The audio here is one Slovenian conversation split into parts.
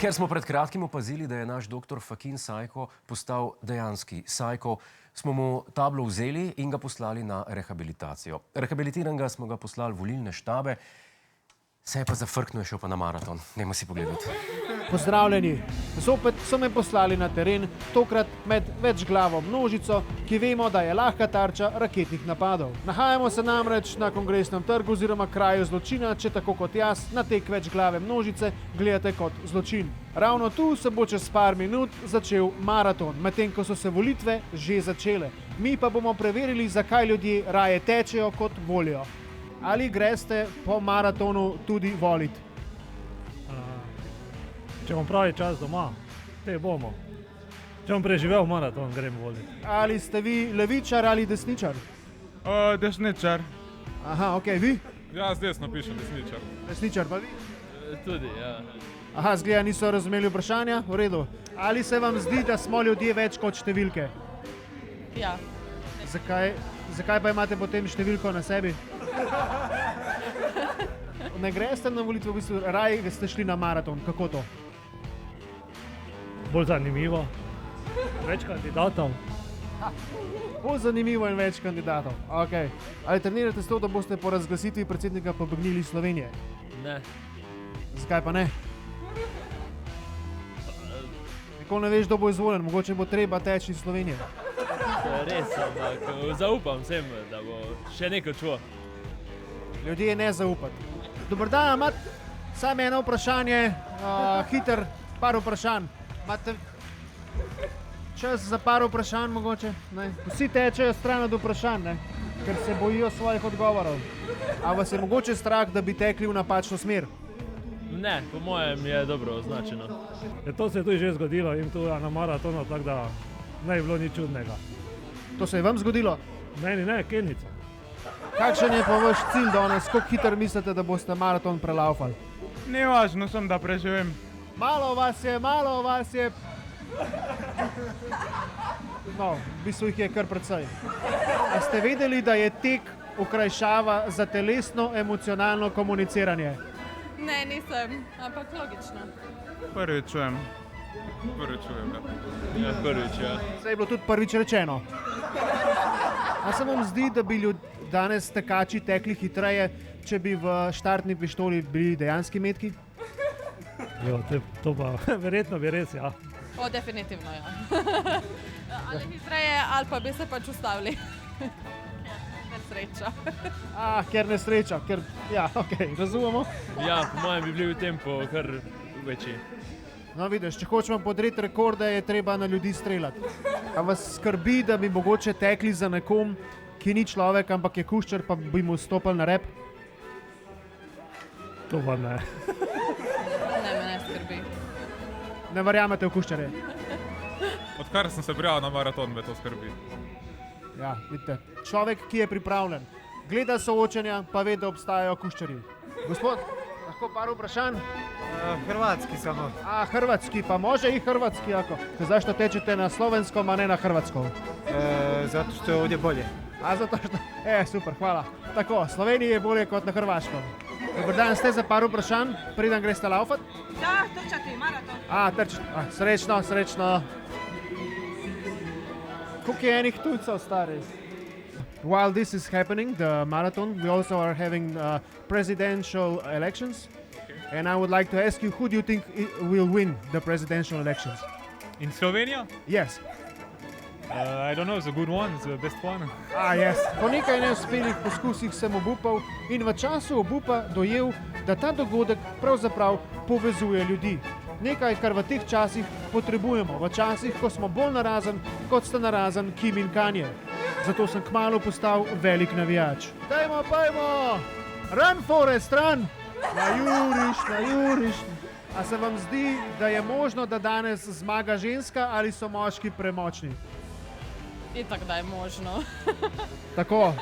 Ker smo pred kratkim opazili, da je naš doktor Fakin Sajko postal dejanski Sajko, smo mu tablo vzeli in ga poslali na rehabilitacijo. Rehabilitiranega smo ga poslali v volilne štabe, se je pa zafrknil, šel pa na maraton. Dajmo si pogledati. Pozdravljeni. Zopet so me poslali na teren, tokrat med večglavo množico, ki vemo, da je lahka tarča raketnih napadov. Nahajamo se namreč na Kongresnem trgu oziroma kraju zločina, če tako kot jaz na tek večglave množice gledate kot zločin. Ravno tu se bo čez par minut začel maraton, medtem ko so se volitve že začele. Mi pa bomo preverili, zakaj ljudje raje tečejo kot volijo. Ali greste po maratonu tudi voliti? Če bom pravi čas doma, te bomo. Če bom preživel maraton, grem voliti. Ali ste vi levičar ali desničar? Desničar. Aha, ok, vi? Jaz desno pišem desničar. Desničar, pa vi? Tudi, ja. Aha, zgleda niso razumeli vprašanja, v redu. Ali se vam zdi, da smo ljudje več kot številke? Ja. Zakaj pa imate potem številko na sebi? Ne greste na volitve, v bistvu raje ste šli na maraton, kako to? Bolj zanimivo, več kandidatov. Bolj zanimivo in več kandidatov, ok. Ali trenirate s to, da boste po razglasitvi predsednika pobegnili iz Slovenije? Ne. Zakaj pa ne? Nikoli ne veš, kdo bo izvoljen, mogoče bo treba teči iz Slovenije. Res, ampak zaupam vsem, da bo še nekaj čuo. Ljudje ne zaupati. Dobar dan, imate samo eno vprašanje, hiter, par vprašanj. Imate čas za par vprašanj mogoče? Ne? Vsi tečejo stran od vprašanj, ne? Ker se bojijo svojih odgovorov. A vas je mogoče strah, da bi tekli v napačno smer? Ne, po mojem je dobro označeno. To se je tudi že zgodilo in tu na maratonu, tako da ne je bilo nič čudnega. To se je vam zgodilo? Meni ne, Kenica. Kakšen je pa vaš cilj danes? Kako hitro mislite, da boste maraton prelaufali? Ni važno, sem da preživim. Malo vas je. No, v bistvu jih je kar precej. A ste vedeli, da je tek okrajšava za telesno emocionalno komuniciranje? Ne, nisem, ampak logično. Prvič čujem, ja. Ja, prvič, ja. Zdaj je bilo tudi prvič rečeno. A se vam zdi, da bi danes tekači tekli hitreje, če bi v štartni pištoli bili dejanski metki? Jo, to pa verjetno bi res, ja. O, definitivno, ja. Ali hitreje, ali pa bi se pač ustavili. Nesreča. Ker nesreča, ja, ok, razumemo. Ja, po mojem bi bili v tempu kar večji. No, vidiš, če hočemo podreti rekorde, je treba na ljudi streljati. A vas skrbi, da bi mogoče tekli za nekom, ki ni človek, ampak je kuščar, pa bi mu stopili na rep? To pa ne. Ne, me ne skrbi. Ne verjamete v kuščare? Odkar sem se prijavil na maraton, me to skrbi. Ja, vidite, človek, ki je pripravljen, gleda soočenja, pa ve, da obstajajo kuščari. Gospod, lahko par vprašanj? Hrvatski samo. Hrvatski, pa može i hrvatski ako? Zašto tečete na slovenskom, a ne na hrvatskom? Zato što je ovdje bolje. Zato što... super, hvala. Tako, Sloveniji je bolje kot na hrvaškom. Dobar dan, ste za par vprašanj, preden greste laufat? Da, trčati, maraton. Trčite. Srečno. Koliko je enih tujcev stari? While this is happening, the marathon, we also are having presidential elections. And I would like to ask you, who do you think will win the presidential elections? In Slovenija? Yes. I don't know, it's a good one, it's the best one. Yes. Po nekaj neuspelih poskusih sem obupal in v času obupa dojel, da ta dogodek pravzaprav povezuje ljudi. Nekaj, kar v teh časih potrebujemo, v časih, ko smo bolj narazen, kot sta narazen Kim in Kanye. Zato sem kmalu postal velik navijač. Dajmo, run Forest, run! Najuriš. A se vam zdi, da je možno, da danes zmaga ženska ali so moški premočni? Itak da je možno. Tako.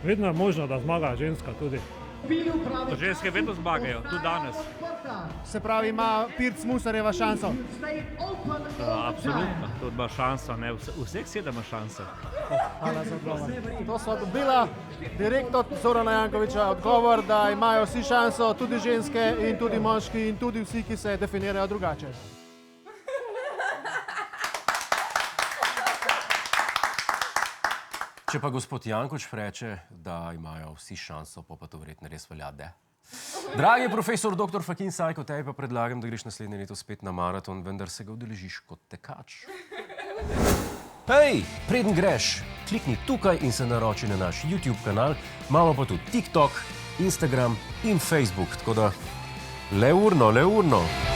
Vedno je možno, da zmaga ženska tudi. Ženske vedno zmagajo, tudi danes. Se pravi, ima Pirc Musarjeva šanso? Absolutno, tudi ima šanso, ne? Vseh 7 ima šanso. Hvala za odgovor. To so dobila direkt od Zorana Jankovića odgovor, da imajo vsi šanso, tudi ženske in tudi moški in tudi vsi, ki se definirajo drugače. Če pa gospod Janković reče, da imajo vsi šanso, pa to verjetno res velja, da. Dragi profesor dr. Fakin Sajko, tebi pa predlagam, da greš naslednje leto spet na maraton, vendar se ga udeležiš kot tekač. Hej, preden greš, klikni tukaj in se naroči na naš YouTube kanal, imamo pa tudi TikTok, Instagram in Facebook, tako da le urno.